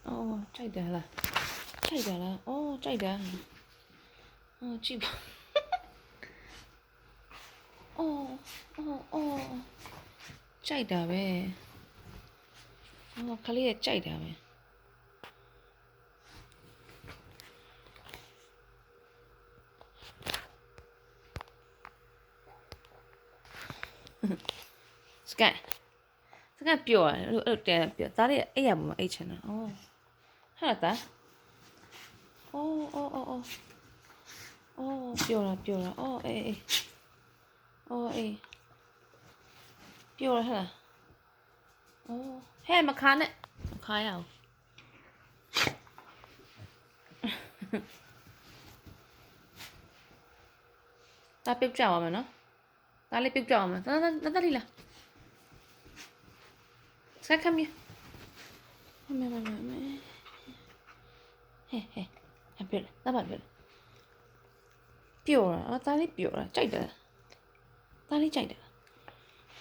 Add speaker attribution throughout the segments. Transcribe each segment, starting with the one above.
Speaker 1: အော်ကြိုက်တယ်လားကြိုက်တယ်လားအော်ကြိုက်တယ်အော်ကြည့်ပါအော်အော်ကြိုက်တာပဲအော်ခလေးရဲ့ကြိုက်တာပဲစကန်ပျော်တယ်အဲ့တဲပျော်သားလေးအဲ့ရမှာအိတ်ချင်တာအော်ဟာတာအော်အော်အော်အော်ပျော်တာအော်အေးအော်အေးပျော်ရဟလားအော်ဟဲ့မခါနဲ့မခါရအောင်တာပြုတ်ကြအောင်မယ်နော်တားလေးပြုတ်ကြအောင်မယ်တာလေးလားဆက်ခမ်းမြမဲဟဲ့ပြတ်တာပါပြတ်ပျော်တာတားလေးပျော်တာကြိုက်တယ်တားလေးကြိုက်တယ်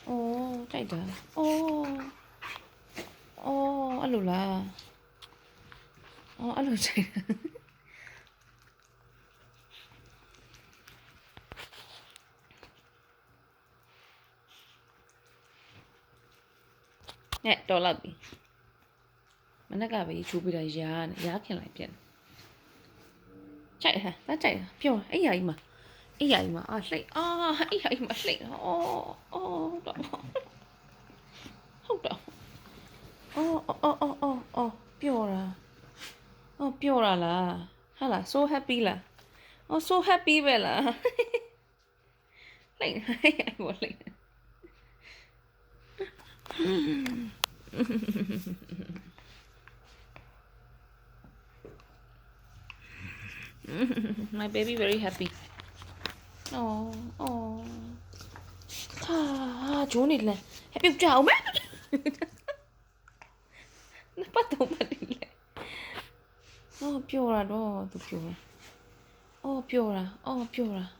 Speaker 1: အိုးကြိုက်တယ်အိုးအဲ့လိုလားအော်အဲ့လိုကြိုက်တယ်နဲ့တော်လောက်ပြီမနေ့ကပဲချိုးပြတာရားခင်လိုက်ပြန်ကြိုက်ဟမ်ကြိုက်ပြောအဲ့ယာကြီးမှာလှိတ်အဲ့ယာကြီးမှာလှိတ်ဟုတ်တော့ပြောတာလားဟာလား so happy လား so happy ပဲလားလှိတ်အဲ့ယာကြီးမှာလှိတ်My baby very happy. Ha, chú này là happy chào má. Nó bắt đầu mà đi lại. Pure đó, pure. Pure.